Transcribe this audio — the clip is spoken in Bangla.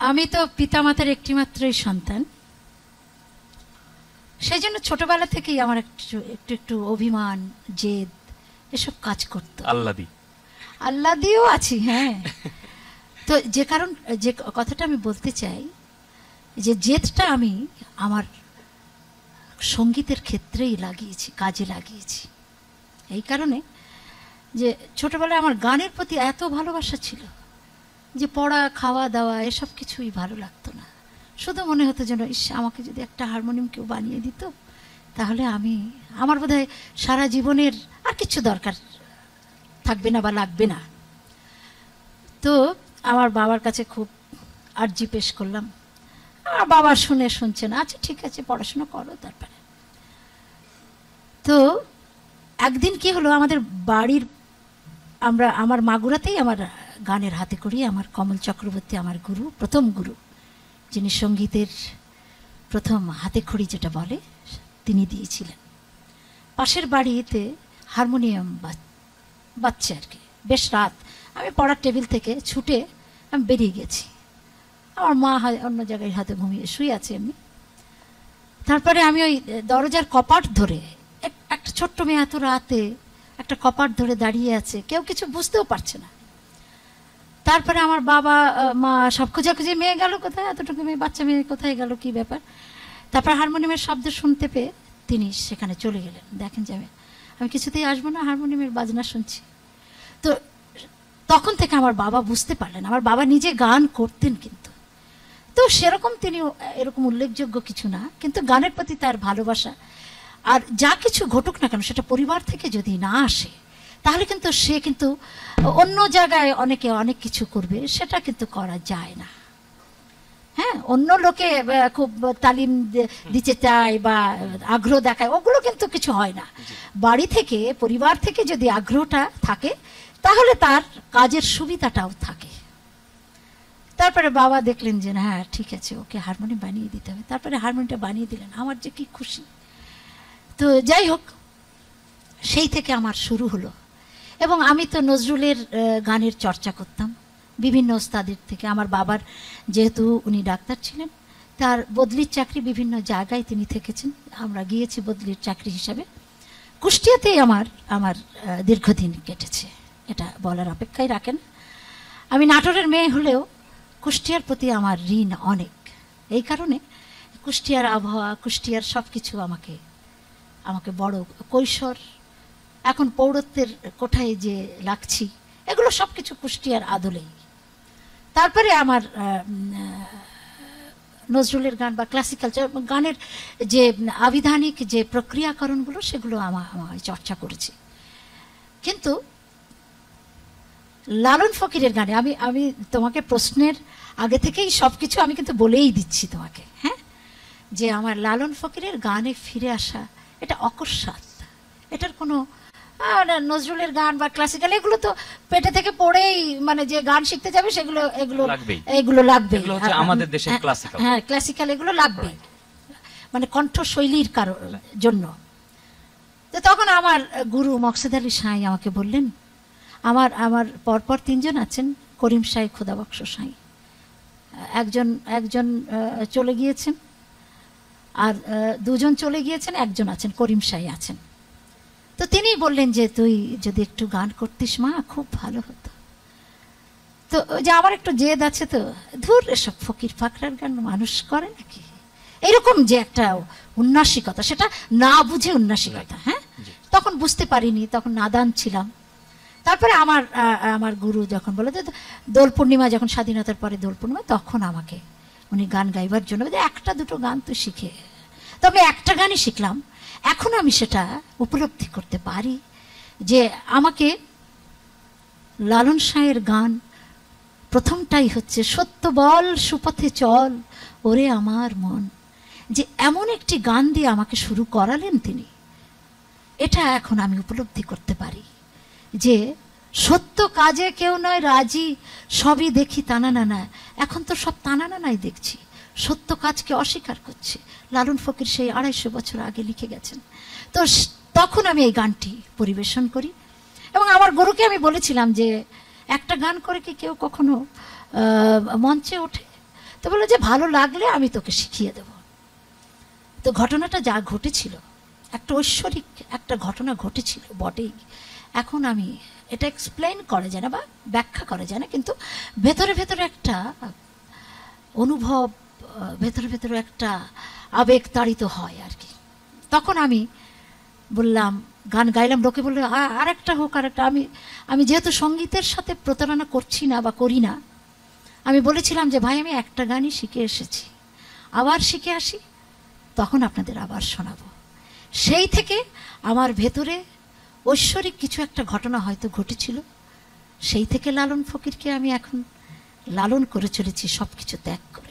আমি তো পিতামাতার একটিমাত্রই সন্তান, সেই জন্য ছোটবেলা থেকেই আমার একটু একটু একটু অভিমান, জেদ এসব কাজ করতো। আল্লাদিও আছি, হ্যাঁ। তো যে কথাটা আমি বলতে চাই, যে জেদটা আমি আমার সঙ্গীতের ক্ষেত্রেই লাগিয়েছি, কাজে লাগিয়েছি। এই কারণে যে ছোটবেলায় আমার গানের প্রতি এত ভালোবাসা ছিল যে পড়া, খাওয়া দাওয়া এসব কিছুই ভালো লাগতো না। শুধু মনে হতো যেন ইস, আমাকে যদি একটা হারমোনিয়াম কেউ বানিয়ে দিত, তাহলে আমার বোধহয় সারা জীবনের আর কিছু দরকার থাকবে না বা লাগবে না। তো আমার বাবার কাছে খুব আর্জি পেশ করলাম। আমার বাবা শুনছে না, আচ্ছা ঠিক আছে পড়াশোনা করো। তারপরে তো একদিন কি হলো, আমাদের বাড়ির আমার মাগুরাতেই আমার গানের হাতে করি আমার কমল চক্রবর্তী, আমার গুরু, প্রথম গুরু, যিনি সঙ্গীতের প্রথম হাতে খড়ি যেটা বলে, তিনি দিয়েছিলেন। পাশের বাড়িতে হারমোনিয়াম বাজছে আর কি। বেশ রাত, আমি পড়ার টেবিল থেকে ছুটে আমি বেরিয়ে গেছি। আমার মা অন্য জায়গায় হাতে ঘুমিয়ে শুয়ে আছে এমনি। তারপরে আমি ওই দরজার কপাট ধরে, একটা ছোট্ট মেয়ে এত রাতে একটা কপাট ধরে দাঁড়িয়ে আছে, কেউ কিছু বুঝতেও পারছে না। তারপরে আমার বাবা মা সব খোঁজাখুঁজি, মেয়ে গেল কোথায়, এতটুকু মেয়ে, বাচ্চা মেয়ে কোথায় গেল, কি ব্যাপার। তারপর হারমোনিয়ামের শব্দ শুনতে পেয়ে তিনি সেখানে চলে গেলেন। দেখেন যাবে, আমি কিছুতেই আসবো না, হারমোনিয়ামের বাজনা শুনছি। তো তখন থেকে আমার বাবা বুঝতে পারলেন, আমার বাবা নিজে গান করতেন কিন্তু, তো সেরকম তিনি এরকম উল্লেখযোগ্য কিছু না, কিন্তু গানের প্রতি তার ভালোবাসা। আর যা কিছু ঘটুক না কেন, সেটা পরিবার থেকে যদি না আসে, তাহলে কিন্তু সে কিন্তু অন্য জায়গায় অনেক কিছু করবে, সেটা কিন্তু করা যায় না। হ্যাঁ, অন্য লোকে খুব তালিম দিতে চায় বা আগ্রহ দেখায়, ওগুলো কিন্তু কিছু হয় না। বাড়ি থেকে, পরিবার থেকে যদি আগ্রহটা থাকে, তাহলে তার কাজের সুবিধাটাও থাকে। তারপরে বাবা দেখলেন যে না, হ্যাঁ ঠিক আছে, ওকে হারমোনিয়াম বানিয়ে দিতে হবে। তারপরে হারমোনিয়ামটা বানিয়ে দিলেন। আমার যে কি খুশি। তো যাই হোক, সেই থেকে আমার শুরু হলো। এবং আমি তো নজরুলের গানের চর্চা করতাম বিভিন্ন ওস্তাদের থেকে। আমার বাবার, যেহেতু উনি ডাক্তার ছিলেন, তার বদলির চাকরি বিভিন্ন জায়গায় তিনি থেকেছেন, আমরা গিয়েছি বদলির চাকরি হিসাবে। কুষ্টিয়াতেই আমার দীর্ঘদিন কেটেছে, এটা বলার অপেক্ষায় রাখেন। আমি নাটোরের মেয়ে হলেও কুষ্টিয়ার প্রতি আমার ঋণ অনেক। এই কারণে কুষ্টিয়ার আবহাওয়া, কুষ্টিয়ার সব কিছু আমাকে বড় কৈশোর, এখন পৌরত্বের কোঠায় যে লাগছি, এগুলো সব কিছু কুষ্টিয়ার আদলেই। তারপরে আমার নজরুলের গান বা ক্লাসিক্যাল গানের যে আবিধানিক যে প্রক্রিয়াকরণগুলো, সেগুলো আমার চর্চা করেছি। কিন্তু লালন ফকিরের গানে আমি তোমাকে প্রশ্নের আগে থেকেই সব কিছু আমি কিন্তু বলেই দিচ্ছি তোমাকে, হ্যাঁ, যে আমার লালন ফকিরের গানে ফিরে আসা এটা অকস্মাৎ। এটার কোনো নজরুলের গান বা ক্লাসিক্যাল, এগুলো তো পেটে থেকে পড়েই, মানে যে গান শিখতে যাবে এগুলো লাগবে, আমাদের দেশের ক্লাসিক্যাল, হ্যাঁ ক্লাসিক্যাল এগুলো লাগবে, মানে কণ্ঠশৈলীর জন্য। তো তখন আমার গুরু মকসেদ আলী সাঁই আমাকে বললেন, আমার পরপর তিনজন আছেন, করিম সাঁই, খোদাবক্স সাঁই, একজন চলে গিয়েছেন, আর দুজন চলে গিয়েছেন, একজন আছেন, করিম সাঁই আছেন। তো তিনি বললেন যে তুই যদি একটু গান করতিস মা, খুব ভালো হতো। তো যে আমার একটু জেদ আছে, তো ধুর এসব ফকির ফাকরার গান মানুষ করে নাকি, এরকম যে একটা উন্নাসিকতা, সেটা না বুঝে উন্নাসিকতা। হ্যাঁ, তখন বুঝতে পারিনি, তখন নাদান ছিলাম। তারপরে আমার গুরু যখন বলে, দোল পূর্ণিমা, যখন স্বাধীনতার পরে দোল পূর্ণিমা, তখন আমাকে উনি গান গাইবার জন্য একটা দুটো গান তো শিখে, তবে একটা গানই শিখলাম। এখন আমি সেটা উপলব্ধি করতে পারি যে আমাকে লালন সাঁয়ের গান প্রথমটাই হচ্ছে সত্য বল সুপথে চল ওরে আমার মন, যে এমন একটি গান দিয়ে আমাকে শুরু করালেন তিনি। এটা এখন আমি উপলব্ধি করতে পারি যে সত্য কাজে কেউ নয় রাজি, সবই দেখি তানা নানা। এখন তো সব তানা নানাই দেখছি, সত্য কাজকে অস্বীকার করছে। লালন ফকির সেই 250 বছর আগে লিখে গেছেন। তো তখন আমি এই গানটি পরিবেশন করি, এবং আমার গুরুকে আমি বলেছিলাম যে একটা গান করে কি কেউ কখনো মঞ্চে ওঠে? তো বললো যে ভালো লাগলে আমি তোকে শিখিয়ে দেব। তো ঘটনাটা যা ঘটেছিল, একটা ঐশ্বরিক একটা ঘটনা ঘটেছিল বটেই। এখন আমি এটা এক্সপ্লেন করা যায় না বা ব্যাখ্যা করা যায় না, কিন্তু ভেতরে ভেতরে একটা অনুভব, ভেতরে ভেতরে একটা আবেগ তাড়িত হয় আর কি। তখন আমি বললাম, গান গাইলাম, লোকে বললো আরেকটা হোক, আরেকটা। আমি যেহেতু সঙ্গীতের সাথে প্রতারণা করছি না বা করি না, আমি বলেছিলাম যে ভাই আমি একটা গানই শিখে এসেছি, আবার শিখে আসি, তখন আপনাদের আবার শোনাবো। সেই থেকে আমার ভেতরে ঐশ্বরিক কিছু একটা ঘটনা হয়তো ঘটেছিল, সেই থেকে লালন ফকিরকে আমি এখন লালন করে চলেছি সব কিছু ত্যাগ করে।